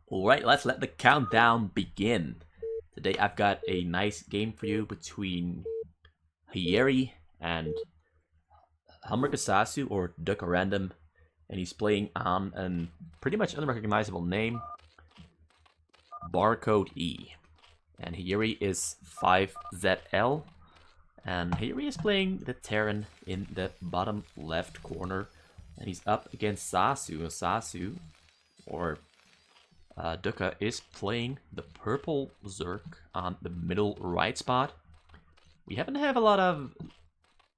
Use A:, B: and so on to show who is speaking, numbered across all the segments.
A: Alright, let's let the countdown begin. Today I've got a nice game for you between Hiyeri and Hammerkasasu, or ddukkarandom, and he's playing on a pretty much unrecognizable name, Barcode E. And Hiyeri is 5ZL, and Hiyeri is playing the Terran in the bottom left corner, and he's up against Sasu. Sasu, or Dukka, is playing the purple Zerg on the middle right spot. We haven't had a lot of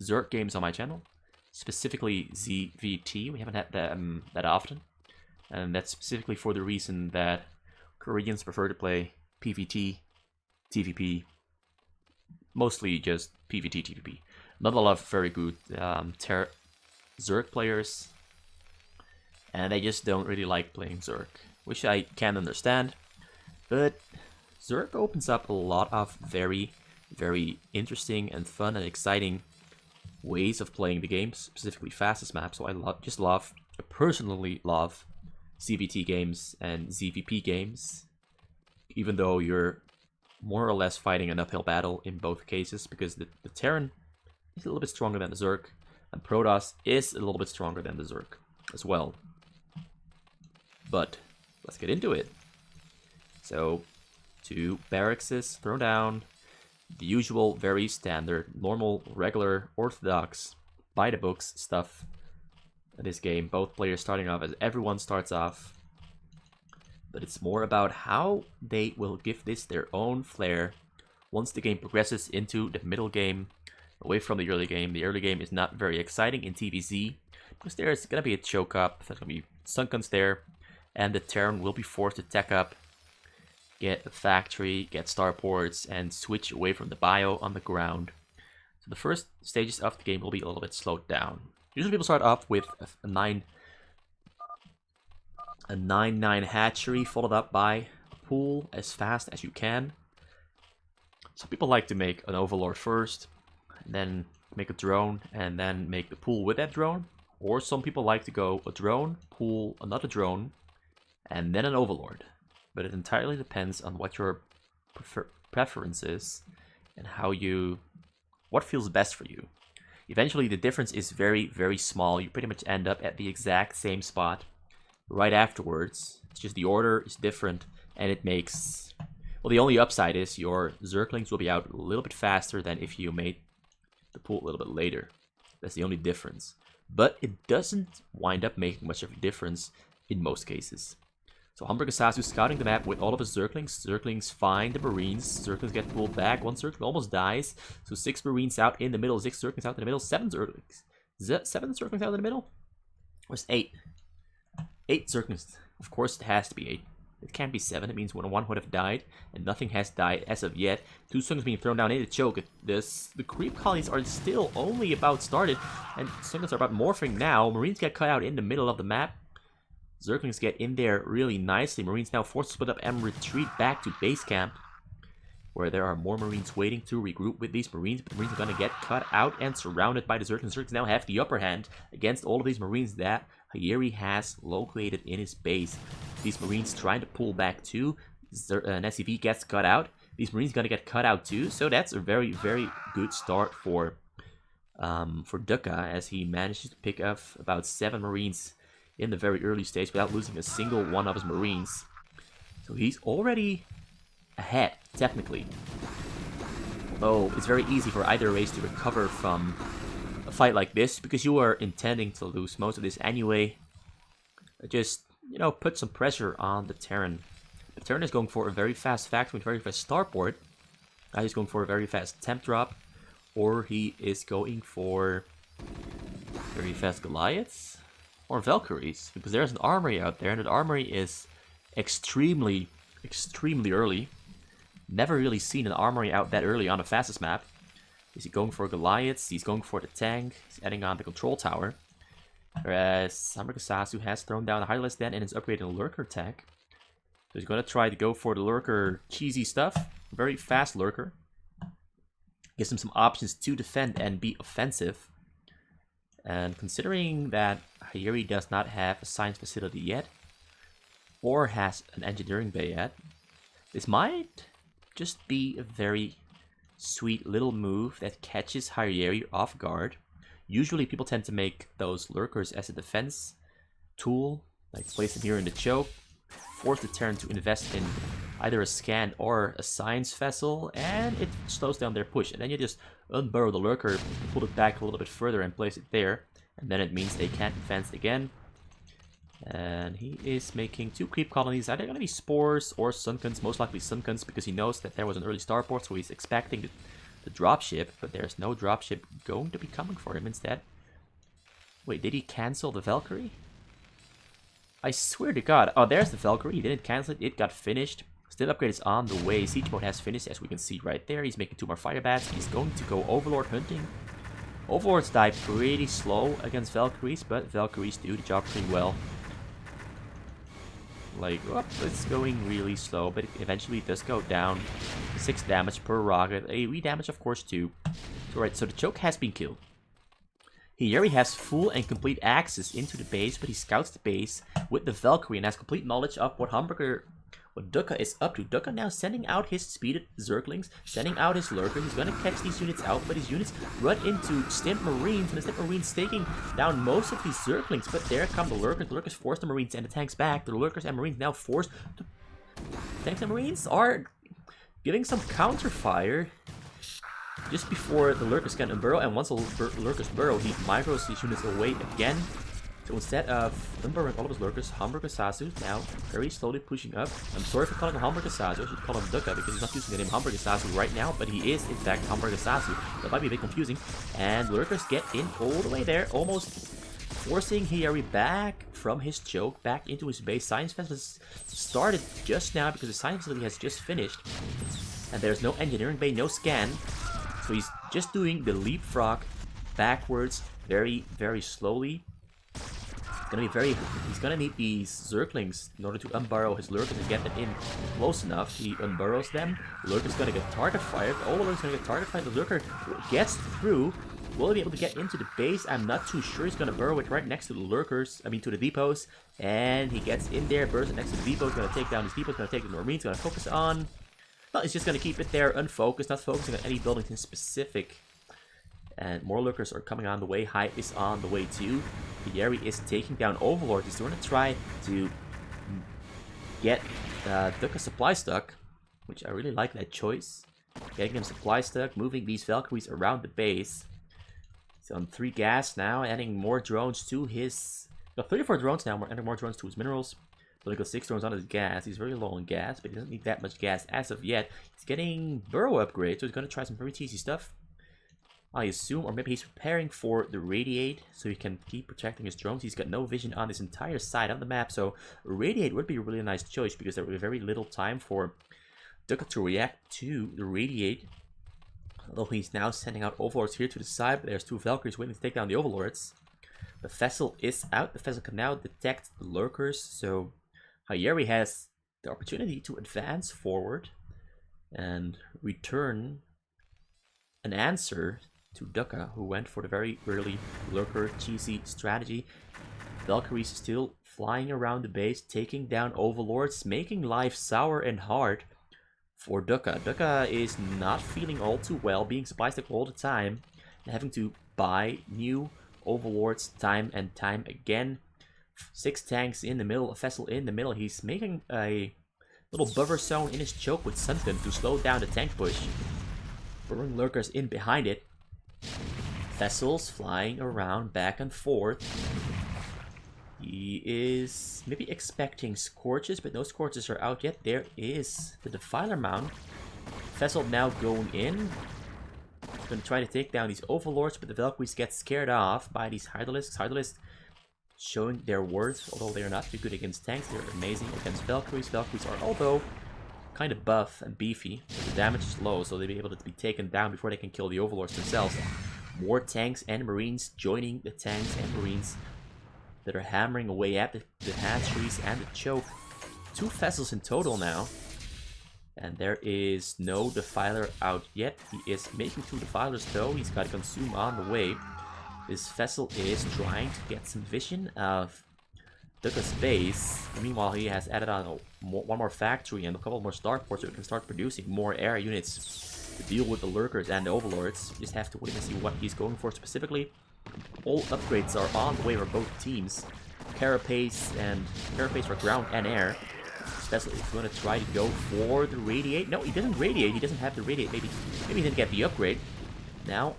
A: Zerg games on my channel, specifically ZVT. We haven't had that often, and that's specifically for the reason that Koreans prefer to play PvT, TVP, mostly just PvT, TVP. Not a lot of very good Zerg players, and they just don't really like playing Zerg, which I can understand. But Zerg opens up a lot of very, very interesting and fun and exciting ways of playing the game, specifically fastest map. So I personally love CVT games and ZVP games, even though you're more or less fighting an uphill battle in both cases, because the Terran is a little bit stronger than the Zerg, and Protoss is a little bit stronger than the Zerg as well. But let's get into it. So, 2 barracks thrown down. The usual, very standard, normal, regular, orthodox, by the books stuff in this game. Both players starting off as everyone starts off. But it's more about how they will give this their own flair once the game progresses into the middle game, away from the early game. The early game is not very exciting in TVZ, because there's going to be a choke up, there's going to be stun guns there, and the Terran will be forced to tech up, get a factory, get starports, and switch away from the bio on the ground. So the first stages of the game will be a little bit slowed down. Usually people start off with a 9-9 hatchery, followed up by a pool as fast as you can. Some people like to make an overlord first, and then make a drone, and then make the pool with that drone. Or some people like to go a drone, pool, another drone, and then an overlord. But it entirely depends on what your preference is and what feels best for you. Eventually the difference is very, very small. You pretty much end up at the exact same spot right afterwards. It's just the order is different, and it makes... Well, the only upside is your Zerglings will be out a little bit faster than if you made the pool a little bit later. That's the only difference. But it doesn't wind up making much of a difference in most cases. So Hammerkasasu scouting the map with all of his Zerglings. Zerglings find the Marines. Zerglings get pulled back. One Zergling almost dies. So 6 Marines out in the middle. 6 Zerglings out in the middle. 7 Zerglings. Is that 7 Zerglings out in the middle? Or is it 8? 8 Zerglings. Of course it has to be 8. It can't be 7. It means one would have died, and nothing has died as of yet. 2 Zerglings being thrown down in the choke. The creep colonies are still only about started, and Zerglings are about morphing now. Marines get cut out in the middle of the map. Zerglings get in there really nicely. Marines now forced to split up and retreat back to base camp, where there are more Marines waiting to regroup with these Marines. But the Marines are going to get cut out and surrounded by the Zerglings. Zerglings now have the upper hand against all of these Marines that Hiyeri has located in his base. These Marines trying to pull back too. An SCV gets cut out. These Marines going to get cut out too. So that's a very, very good start for Dukka, as he manages to pick up about 7 Marines in the very early stage without losing a single one of his Marines. So he's already ahead, technically. Although it's very easy for either race to recover from a fight like this, because you are intending to lose most of this anyway. Just, put some pressure on the Terran. The Terran is going for a very fast factory, very fast starport. He's going for a very fast temp drop. Or he is going for very fast Goliaths. Or Valkyries, because there's an armory out there, and that armory is extremely, extremely early. Never really seen an armory out that early on the fastest map. Is he going for Goliaths? He's going for the tank. He's adding on the control tower. Whereas Hammerkasasu has thrown down a Hireless Den and is upgrading a Lurker tech. So he's going to try to go for the Lurker cheesy stuff. Very fast Lurker. Gives him some options to defend and be offensive. And considering that Hiyeri does not have a science facility yet, or has an engineering bay yet. This might just be a very sweet little move that catches Hyeri off guard. Usually people tend to make those lurkers as a defense tool, like place them here in the choke, force the Terran to invest in either a scan or a science vessel, and it slows down their push. And then you just unburrow the lurker, pull it back a little bit further and place it there, and then it means they can't advance again. And he is making 2 creep colonies, either going to be spores or sunkuns, most likely sunkuns, because he knows that there was an early starport, so he's expecting the dropship, but there's no dropship going to be coming for him instead. Wait, did he cancel the Valkyrie? I swear to God. Oh, there's the Valkyrie. He didn't cancel it. It got finished. Stim upgrade is on the way. Siege mode has finished, as we can see right there. He's making 2 more fire bats. He's going to go Overlord hunting. Overlords die pretty slow against Valkyries, but Valkyries do the job pretty well. Like, oh, it's going really slow, but eventually it does go down. 6 damage per rocket. A re-damage, of course, too. Alright, so the choke has been killed. He already has full and complete access into the base, but he scouts the base with the Valkyrie and has complete knowledge of what Dukka is up to. Dukka now sending out his speeded Zerglings, sending out his Lurker. He's gonna catch these units out, but his units run into Stimp Marines, and the Stimp Marines taking down most of these Zerglings. But there come the Lurkers. The Lurkers force the Marines and the tanks back. The Lurkers and Marines now forced. Tanks and Marines are giving some counter fire just before the Lurkers can unburrow, and once the Lurkers burrow, he micros these units away again. So instead of unburrowing all of his Lurkers, Hamburger Sasu now very slowly pushing up. I'm sorry for calling him Hamburger Sasu, I should call him Dukka because he's not using the name Hamburger Sasu right now, but he is in fact Hamburger Sasu. That might be a bit confusing. And Lurkers get in all the way there, almost forcing Hyeri back from his choke, back into his base. Science Fest started just now because the science facility has just finished. And there's no engineering bay, no scan. So he's just doing the leapfrog backwards very, very slowly. He's gonna need these Zerglings in order to unburrow his Lurkers and get them in close enough. He unburrows them. The Lurker's gonna get target fired. All the Lurkers gonna get target fired. The Lurker gets through. Will he be able to get into the base? I'm not too sure. He's gonna burrow it right next to the Lurkers. I mean, to the depots. And he gets in there, burrows it next to the depots. Gonna take down these depots. Gonna take the Marines. Gonna focus on. Well, he's just gonna keep it there, unfocused, not focusing on any buildings in specific. And more Lurkers are coming on the way. Hype is on the way too. Hyeri is taking down Overlord. He's going to try to get Dukka supply stuck, which I really like that choice. Getting him supply stuck, moving these Valkyries around the base. He's on 3 gas now, adding more drones to his... Got 34 drones now, adding more drones to his minerals. So he got 6 drones on his gas. He's very low on gas, but he doesn't need that much gas as of yet. He's getting burrow upgrades, so he's going to try some very cheesy stuff. I assume, or maybe he's preparing for the Radiate, so he can keep protecting his drones. He's got no vision on this entire side of the map, so Radiate would be a really nice choice, because there will be very little time for Dukka to react to the Radiate. Although he's now sending out Overlords here to the side, but there's 2 Valkyries waiting to take down the Overlords. The vessel is out. The vessel can now detect the Lurkers, so Hyeri has the opportunity to advance forward and return an answer to Dukka, who went for the very early Lurker cheesy strategy. Valkyries still flying around the base, taking down Overlords, making life sour and hard for Dukka. Dukka is not feeling all too well, being supply stuck all the time, and having to buy new Overlords time and time again. 6 tanks in the middle, a vessel in the middle. He's making a little buffer zone in his choke with Sunken to slow down the tank push. Burrowing Lurkers in behind it. Vessels flying around back and forth. He is maybe expecting Scorches, but no Scorches are out yet. There is the Defiler Mount. Vessel now going in. Going to try to take down these Overlords, but the Valkyries get scared off by these Hydralisks. Hydralisks showing their worth, although they are not too good against tanks. They're amazing against Valkyries. Valkyries are, although kind of buff and beefy, but the damage is low, so they'll be able to be taken down before they can kill the Overlords themselves. More tanks and Marines joining the tanks and Marines that are hammering away at the hatcheries and the choke. 2 vessels in total now. And there is no Defiler out yet. He is making 2 Defilers though. He's got to consume on the way. This vessel is trying to get some vision of Dukka's base. Meanwhile, he has added on one more factory and a couple more starports, so he can start producing more air units to deal with the lurkers and the overlords. You just have to wait and see what he's going for specifically. All upgrades are on the way for both teams. Carapace for ground and air. Vessel is going to try to go for the radiate. No, he doesn't radiate. He doesn't have the radiate. Maybe he didn't get the upgrade. Now,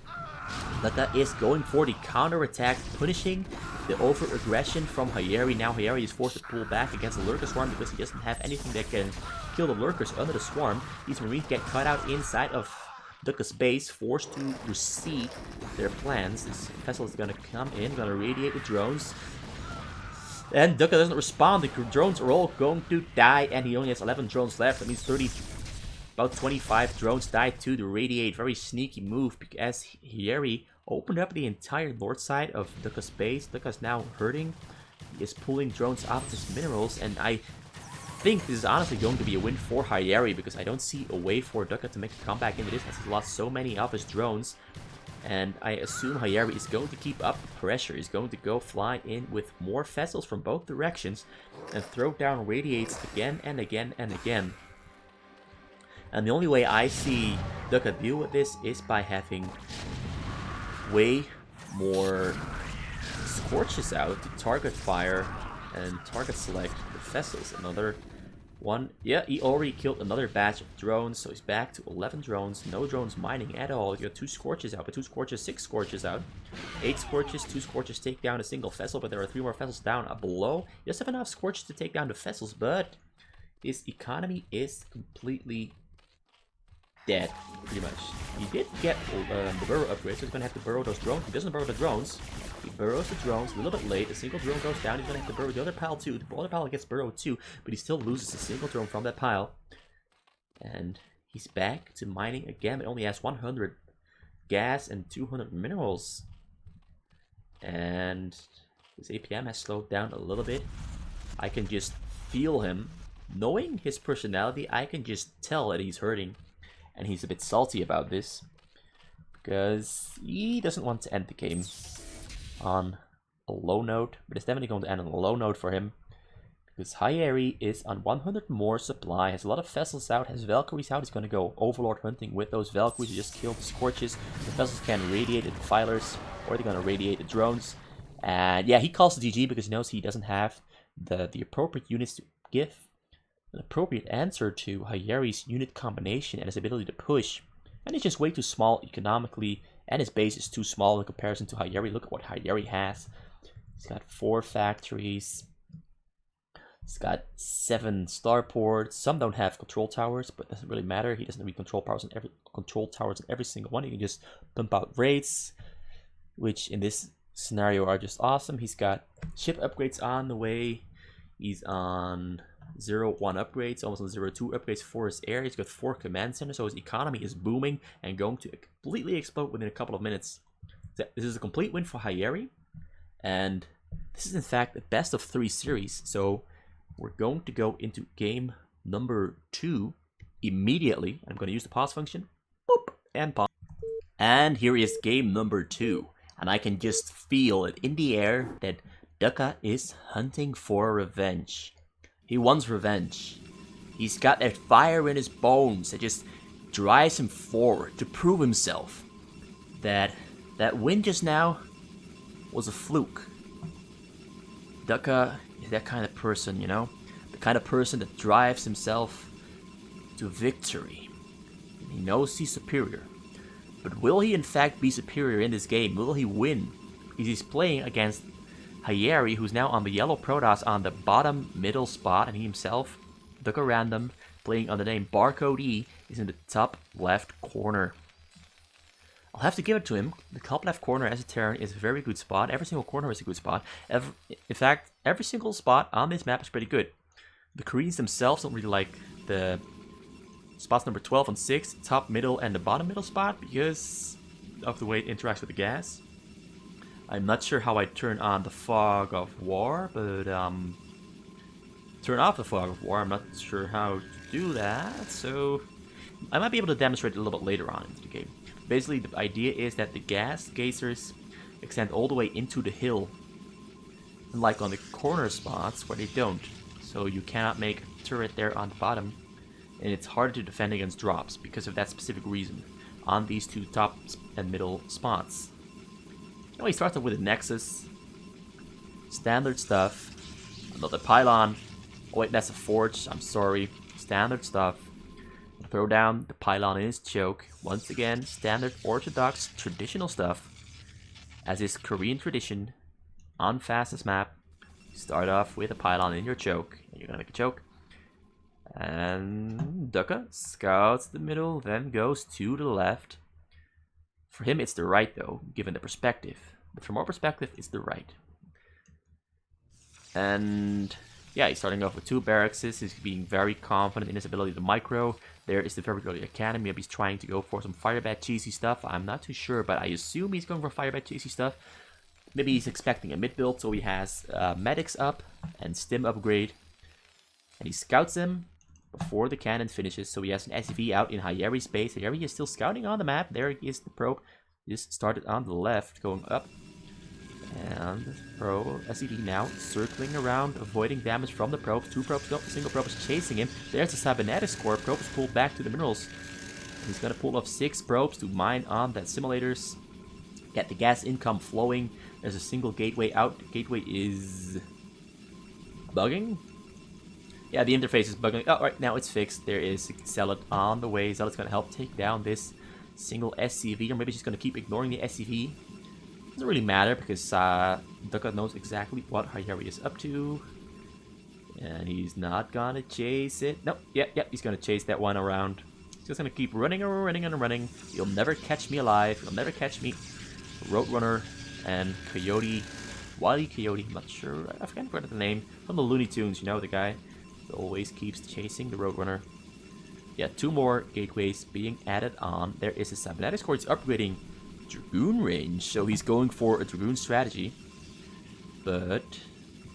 A: Dukka is going for the counter-attack, punishing the over-aggression from Hayeri. Now Hayeri is forced to pull back against the Lurker Swarm because he doesn't have anything that can kill the Lurkers under the Swarm. These Marines get cut out inside of Dukka's base, forced to recede their plans. This vessel is going to come in, going to radiate the drones. And Dukka doesn't respond. The drones are all going to die, and he only has 11 drones left. That means about 25 drones died to the radiate. Very sneaky move, because Hayeri opened up the entire north side of Dukka's base. Dukka's now hurting. He is pulling drones off his minerals, and I think this is honestly going to be a win for Hayeri, because I don't see a way for Dukka to make a comeback into this, as he's lost so many of his drones. And I assume Hayeri is going to keep up pressure. He's going to go fly in with more vessels from both directions and throw down radiates again and again and again. And the only way I see Dukka deal with this is by having way more scorches out to target fire and target select the vessels. Another one. Yeah, he already killed another batch of drones, so he's back to 11 drones. No drones mining at all. You got 2 scorches out, but 2 scorches, 6 scorches out. 8 scorches, 2 scorches take down a single vessel, but there are 3 more vessels down below. He doesn't have enough scorches to take down the vessels, but his economy is completely dead, pretty much. He did get the burrow upgrade, so he's going to have to burrow those drones. He doesn't burrow the drones. He burrows the drones a little bit late. A single drone goes down. He's going to have to burrow the other pile too. The other pile gets burrowed too, but he still loses a single drone from that pile. And he's back to mining again, but only has 100 gas and 200 minerals. And his APM has slowed down a little bit. I can just feel him. Knowing his personality, I can just tell that he's hurting. And he's a bit salty about this, because he doesn't want to end the game on a low note, but it's definitely going to end on a low note for him, because Hayeri is on 100 more supply, has a lot of vessels out, has Valkyries out. He's going to go Overlord hunting with those Valkyries. He just killed the Scorches. The vessels can radiate the Defilers, or they're going to radiate the drones. And yeah, he calls the GG because he knows he doesn't have the appropriate units to give an appropriate answer to Hayeri's unit combination and his ability to push. And he's just way too small economically, and his base is too small in comparison to Hayeri. Look at what Hayeri has. He's got 4 factories. He's got 7 starports. Some don't have control towers, but it doesn't really matter. He doesn't need control towers in every single one. He can just pump out raids, which in this scenario are just awesome. He's got ship upgrades on the way. He's on 0-1 upgrades, almost on 0-2 upgrades for his air. He's got 4 command centers, so his economy is booming and going to completely explode within a couple of minutes. This is a complete win for Hayeri, and this is in fact the best of 3 series. So we're going to go into game number 2 immediately. I'm going to use the pause function. Boop, and pause. And here is game number 2, and I can just feel it in the air that Dukka is hunting for revenge. He wants revenge. He's got that fire in his bones that just drives him forward to prove himself. That win just now was a fluke. Dukka is that kind of person, you know? The kind of person that drives himself to victory. He knows he's superior. But will he in fact be superior in this game? Will he win? Because he's playing against Hayeri, who's now on the yellow Protoss on the bottom middle spot, and he himself, ddukkarandom, playing under the name Barcode E, is in the top left corner. I'll have to give it to him. The top left corner as a Terran is a very good spot. Every single corner is a good spot. In fact, every single spot on this map is pretty good. The Koreans themselves don't really like the spots number 12 and 6, top middle and the bottom middle spot, because of the way it interacts with the gas. I'm not sure how I turn on the Fog of War, but turn off the Fog of War, I'm not sure how to do that, so I might be able to demonstrate it a little bit later on into the game. Basically, the idea is that the gas gazers extend all the way into the hill, unlike on the corner spots where they don't. So you cannot make a turret there on the bottom, and it's harder to defend against drops because of that specific reason on these two top and middle spots. Now he starts off with a Nexus, standard stuff, another pylon. Oh wait, that's a forge, I'm sorry. Standard stuff. Throw down the pylon in his choke. Once again, standard orthodox traditional stuff. As is Korean tradition, on fastest map, start off with a pylon in your choke. And you're gonna make a choke. And Dukka scouts the middle, then goes to the left. For him, it's the right though, given the perspective. But from our perspective, it's the right. And yeah, he's starting off with 2 barracks. He's being very confident in his ability to micro. There is the very early academy. Maybe he's trying to go for some firebat cheesy stuff. I'm not too sure, but I assume he's going for firebat cheesy stuff. Maybe he's expecting a mid build, so he has medics up and stim upgrade. And he scouts him before the cannon finishes, so he has an SCV out in Hayeri's base. Hayeri is still scouting on the map. There he is, the probe. He just started on the left, going up. And Pro SCV now circling around, avoiding damage from the probes. 2 probes, no, a single probe is chasing him. There's a cybernetics core. Probe is pulled back to the minerals. He's gonna pull off 6 probes to mine on that simulators. Get the gas income flowing. There's a single gateway out. The gateway is bugging. Yeah, the interface is bugging. Oh, right now it's fixed. There is Zealot on the way. Zealot's gonna help take down this single SCV, or maybe she's gonna keep ignoring the SCV. Doesn't really matter because Dukka knows exactly what Hayeri is up to. And he's not gonna chase it. Nope, yep, he's gonna chase that one around. He's just gonna keep running and running and running. You'll never catch me alive. You'll never catch me. Roadrunner and Coyote. Wily Coyote, I'm not sure. I forgot the name. From the Looney Tunes, you know, the guy that always keeps chasing the Roadrunner. Yeah, 2 more gateways being added on. There is a cybernetics core. It's upgrading Dragoon range, so he's going for a Dragoon strategy. But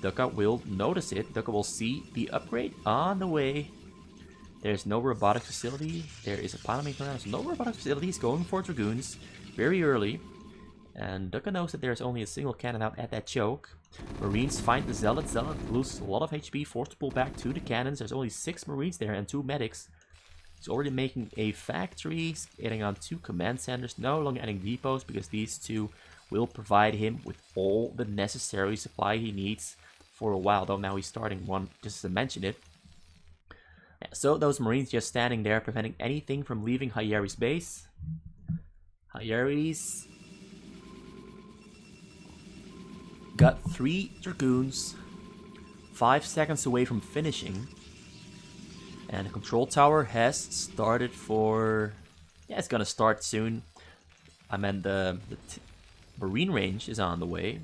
A: Dukka will notice it. Dukka will see the upgrade on the way. There's no robotic facility. There is a pylon main turnaround. So no robotic facility. He's going for Dragoons very early. And Dukka knows that there's only a single cannon out at that choke. Marines find the Zealot. Zealot loses a lot of HP, forced to pull back to the cannons. There's only 6 Marines there and 2 medics. He's already making a factory. He's adding on 2 command centers. No longer adding depots because these 2 will provide him with all the necessary supply he needs for a while. Though now he's starting one just to mention it. Yeah, so those Marines just standing there, preventing anything from leaving Hayeri's base. Hayeri's got 3 Dragoons, 5 seconds away from finishing. And the control tower has started for... Yeah, it's gonna start soon. I meant the Marine range is on the way.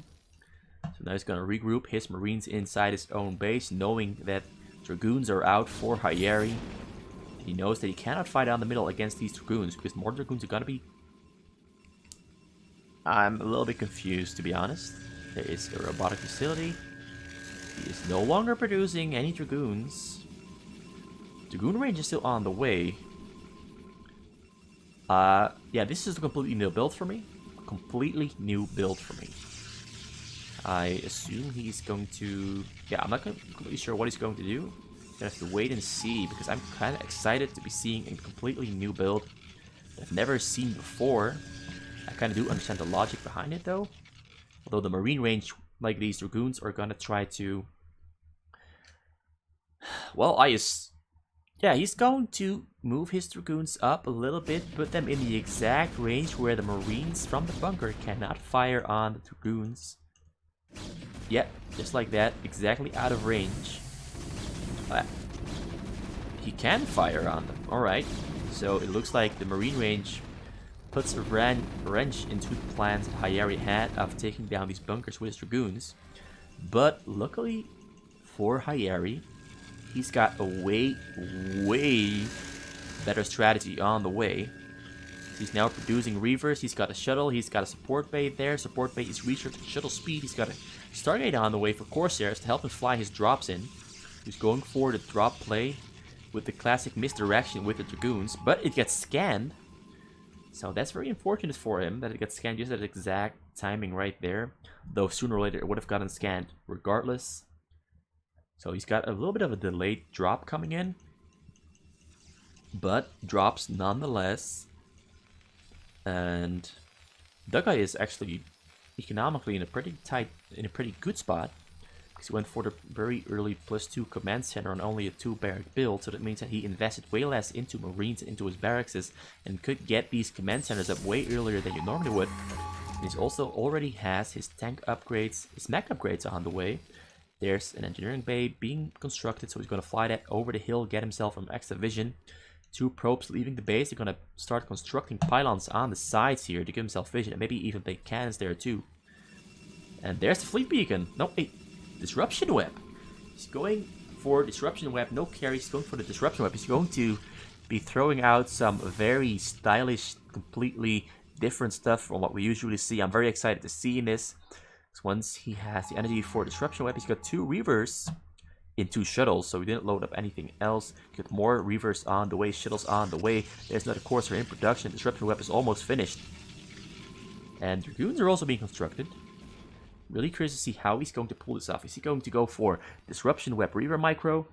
A: So now he's gonna regroup his Marines inside his own base, knowing that Dragoons are out for Hayeri. He knows that he cannot fight down the middle against these Dragoons, because more Dragoons are gonna be... I'm a little bit confused, to be honest. There is a robotic facility. He is no longer producing any Dragoons. Dragoon range is still on the way. Yeah, this is a completely new build for me. A completely new build for me. I assume he's going to... Yeah, I'm not completely sure what he's going to do. Gonna have to wait and see, because I'm kind of excited to be seeing a completely new build that I've never seen before. I kind of do understand the logic behind it, though. Although the Marine range, like these Dragoons, are gonna try to... Well, yeah, he's going to move his Dragoons up a little bit, put them in the exact range where the Marines from the bunker cannot fire on the Dragoons. Yep, just like that, exactly out of range. He can fire on them, alright. So it looks like the Marine range puts a wrench into the plans that Hayeri had of taking down these bunkers with his Dragoons. But luckily for Hayeri, he's got a way better strategy on the way. He's now producing Reavers. He's got a shuttle. He's got a support bay there. Support bay is research shuttle speed. He's got a Stargate on the way for Corsairs to help him fly his drops in. He's going for the drop play with the classic misdirection with the Dragoons, but it gets scanned. So that's very unfortunate for him that it got scanned just at the exact timing right there. Though sooner or later it would have gotten scanned regardless. So he's got a little bit of a delayed drop coming in. But drops nonetheless. And Dukka is actually economically in a pretty good spot. Because he went for the very early +2 command center on only a 2 barrack build. So that means that he invested way less into Marines, into his barracks, and could get these command centers up way earlier than you normally would. And he also already has his tank upgrades, his mech upgrades on the way. There's an engineering bay being constructed, so he's going to fly that over the hill, get himself some extra vision. 2 probes leaving the base. They're going to start constructing pylons on the sides here to give himself vision, and maybe even make cannons there too. And there's the fleet beacon. No, wait. Disruption web. He's going for disruption web. No carry. He's going for the disruption web. He's going to be throwing out some very stylish, completely different stuff from what we usually see. I'm very excited to see this. So once he has the energy for disruption web, he's got 2 reavers in 2 shuttles. So we didn't load up anything else. Get more reavers on the way. Shuttles on the way. There's another Corsair in production. Disruption web is almost finished. And Dragoons are also being constructed. Really curious to see how he's going to pull this off. Is he going to go for Disruption Web Reaver Micro?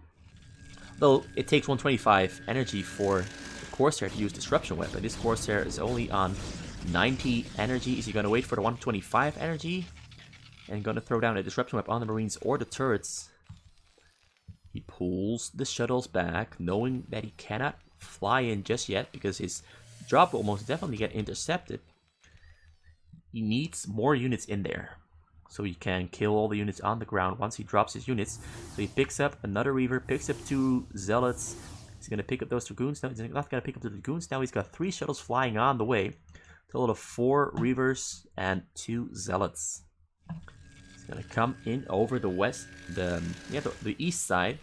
A: Though it takes 125 energy for the Corsair to use Disruption Web, and this Corsair is only on 90 energy. Is he going to wait for the 125 energy and going to throw down a Disruption Web on the Marines or the turrets? He pulls the shuttles back, knowing that he cannot fly in just yet because his drop will almost definitely get intercepted. He needs more units in there, so he can kill all the units on the ground once he drops his units. So he picks up another Reaver, picks up 2 Zealots. He's going to pick up those Dragoons. No, he's not going to pick up the Dragoons. Now he's got 3 shuttles flying on the way. Total of 4 Reavers and 2 Zealots. He's going to come in over the the east side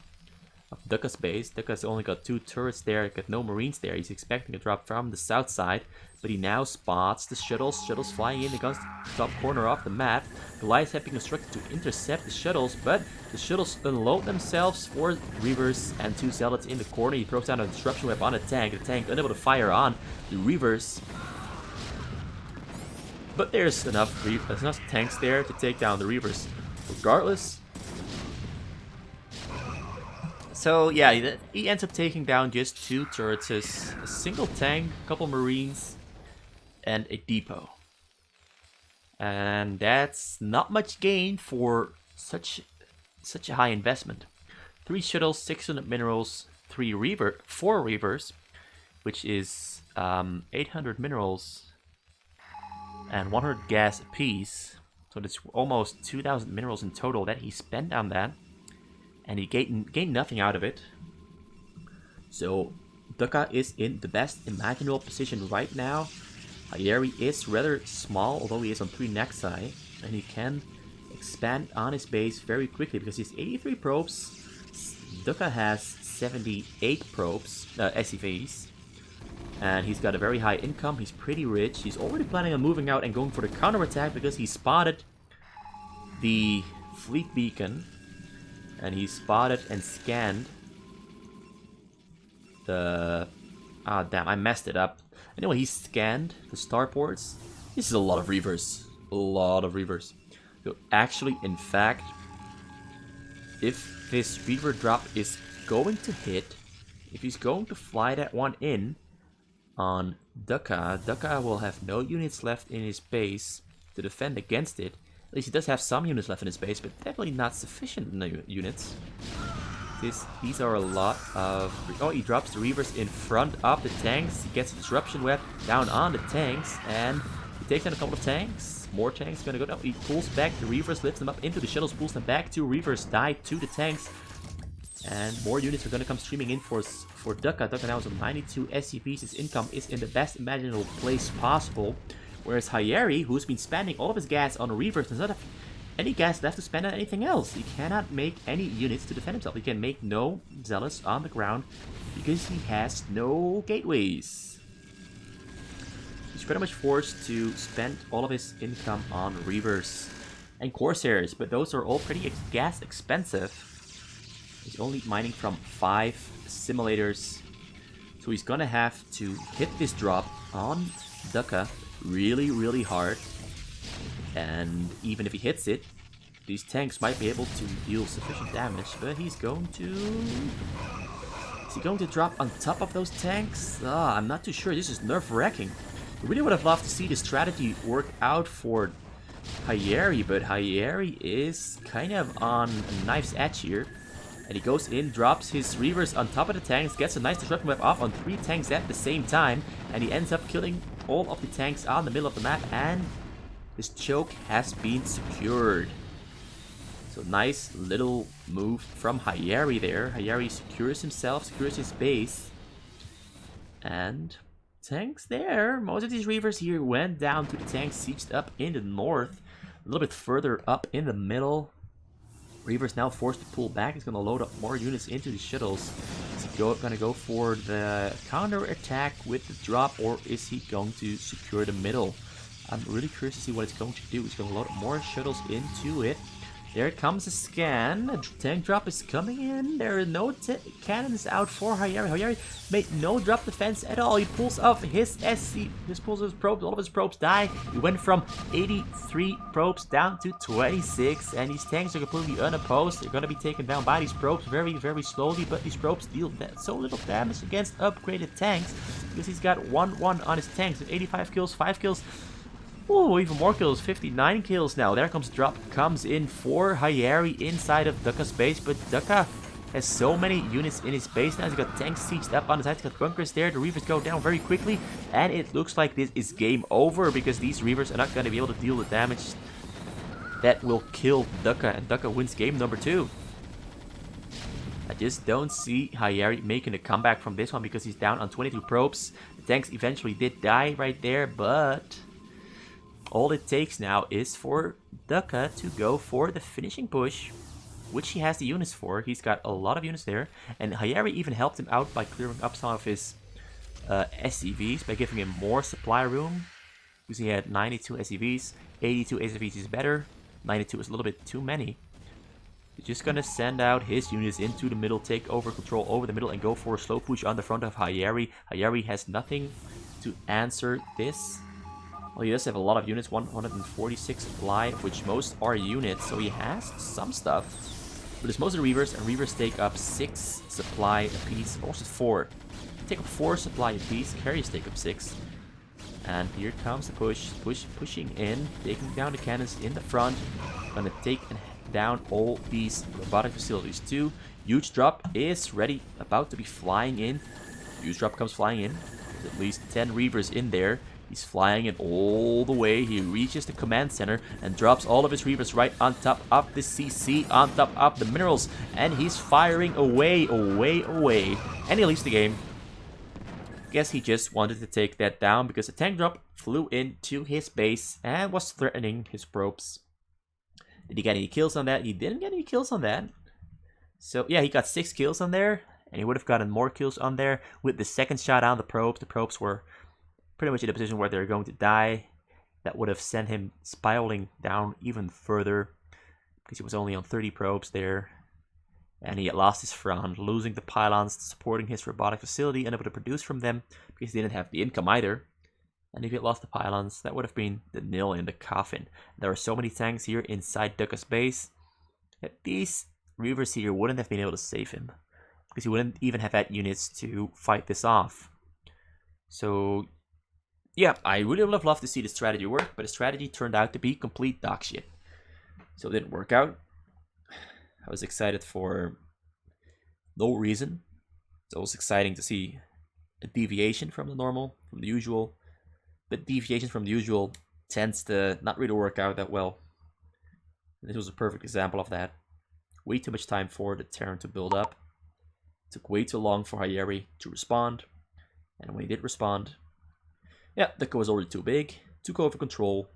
A: of Dukka's base. Dukka's only got 2 turrets there, got no Marines there. He's expecting a drop from the south side, but he now spots the shuttles. Shuttles flying in against the top corner of the map. Goliaths have been constructed to intercept the shuttles, but the shuttles unload themselves. 4 Reavers and 2 Zealots in the corner. He throws down a disruption web on a tank. The tank unable to fire on the Reavers. But there's enough tanks there to take down the Reavers regardless. So yeah, he ends up taking down just 2 turrets, a single tank, a couple Marines, and a depot. And that's not much gain for such a high investment. 3 shuttles, 600 minerals, 4 Reavers, which is 800 minerals and 100 gas apiece. So that's almost 2,000 minerals in total that he spent on that. And he gained nothing out of it. So Dukka is in the best imaginable position right now. Hayeri is rather small, although he is on 3 Nexi, and he can expand on his base very quickly because he's 83 probes. Dukka has 78 probes, SCVs, and he's got a very high income. He's pretty rich. He's already planning on moving out and going for the counterattack because he spotted the fleet beacon. And he spotted and scanned the... Ah, damn, I messed it up. Anyway, he scanned the starports. This is a lot of Reavers. A lot of Reavers. So actually, in fact, if this Reaver drop is going to hit, if he's going to fly that one in on Dukka, Dukka will have no units left in his base to defend against it. At least he does have some units left in his base, but definitely not sufficient units. These are a lot of... Oh, he drops the Reavers in front of the tanks. He gets a disruption web down on the tanks, and he takes down a couple of tanks. More tanks gonna go down. He pulls back the Reavers, lifts them up into the shuttles, pulls them back. 2 Reavers die to the tanks, and more units are gonna come streaming in for Dukka. Dukka now is on 92 SCVs. His income is in the best imaginable place possible. Whereas Hayeri, who's been spending all of his gas on Reavers, does not have any gas left to spend on anything else. He cannot make any units to defend himself. He can make no Zealots on the ground because he has no gateways. He's pretty much forced to spend all of his income on Reavers and Corsairs, but those are all pretty gas expensive. He's only mining from 5 simulators, so he's gonna have to hit this drop on Dukka really, really hard. And even if he hits it, these tanks might be able to deal sufficient damage, but he's going to... Is he going to drop on top of those tanks? I'm not too sure. This is nerve-wracking. I really would have loved to see the strategy work out for Hayeri, but Hayeri is kind of on a knife's edge here. And he goes in, drops his Reavers on top of the tanks, gets a nice disruption web off on 3 tanks at the same time, and he ends up killing all of the tanks on the middle of the map, and this choke has been secured. So nice little move from Hayeri there. Hayeri secures himself, secures his base. And tanks there. Most of these Reavers here went down to the tanks sieged up in the north. A little bit further up in the middle. Reaver's now forced to pull back. He's going to load up more units into the shuttles. Is he going to go for the counter attack with the drop, or is he going to secure the middle? I'm really curious to see what it's going to do. He's going to load more shuttles into it. There comes a scan. A tank drop is coming in. There are no cannons out for Hayeri. Hayeri made no drop defense at all. He pulls off his SC. He pulls his probes. All of his probes die. He went from 83 probes down to 26. And these tanks are completely unopposed. They're going to be taken down by these probes very, very slowly. But these probes deal so little damage against upgraded tanks. Because he's got 1-1 on his tanks. 85 kills, 5 kills. Oh, even more kills, 59 kills now. There comes drop, comes in for Hayeri inside of Dukka's base, but Dukka has so many units in his base now. He's got tanks sieged up on the side, he's got bunkers there. The Reavers go down very quickly, and it looks like this is game over because these Reavers are not going to be able to deal the damage that will kill Dukka, and Dukka wins game number 2. I just don't see Hayeri making a comeback from this one because he's down on 22 probes. The tanks eventually did die right there, but all it takes now is for Dukka to go for the finishing push, which he has the units for. He's got a lot of units there, and Hayeri even helped him out by clearing up some of his SCVs, by giving him more supply room, because he had 92 SCVs. 82 SCVs is better, 92 is a little bit too many. He's just gonna send out his units into the middle, take over control over the middle, and go for a slow push on the front of Hayeri. Hayeri has nothing to answer this. Well, he does have a lot of units, 146 supply, of which most are units, so he has some stuff. But it's most of the Reavers, and Reavers take up 6 supply apiece, or 4. They take up 4 supply apiece, carriers take up 6. And here comes the pushing in, taking down the cannons in the front. Gonna take down all these robotic facilities too. Huge drop is ready, about to be flying in. Huge drop comes flying in. There's at least 10 Reavers in there. He's flying it all the way. He reaches the command center and drops all of his Reavers right on top of the CC, on top of the minerals. And he's firing away. And he leaves the game. Guess he just wanted to take that down because a tank drop flew into his base and was threatening his probes. Did he get any kills on that? He didn't get any kills on that. So yeah, he got 6 kills on there. And he would have gotten more kills on there with the second shot on the probes. The probes were pretty much in a position where they're going to die. That would have sent him spiraling down even further because he was only on 30 probes there. And he had lost his front, losing the pylons supporting his robotic facility, unable to produce from them because he didn't have the income either. And if he had lost the pylons, that would have been the nail in the coffin. There are so many tanks here inside Dukka's base that these Reavers here wouldn't have been able to save him because he wouldn't even have had units to fight this off. So yeah, I really would have loved to see the strategy work, but the strategy turned out to be complete dog shit. So it didn't work out. I was excited for no reason. It's always exciting to see a deviation from the normal, from the usual. But deviations from the usual tends to not really work out that well. And this was a perfect example of that. Way too much time for the Terran to build up. It took way too long for Hayeri to respond. And when he did respond, yeah, Dukka was already too big, took over control,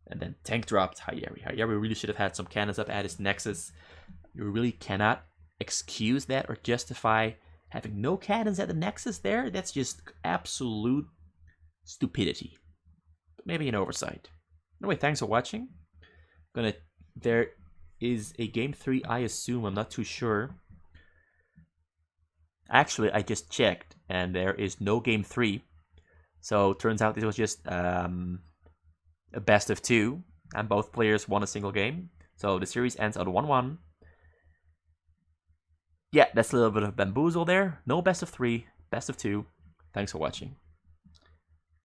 A: and then tank dropped Hayeri. Hayeri really should have had some cannons up at his nexus. You really cannot excuse that or justify having no cannons at the nexus there. That's just absolute stupidity. But maybe an oversight. Anyway, thanks for watching. There is a game 3, I assume. I'm not too sure. Actually, I just checked, and there is no game 3. So turns out this was just a best of 2, and both players won a single game. So the series ends at 1-1. Yeah, that's a little bit of bamboozle there. No best of 3, best of 2. Thanks for watching.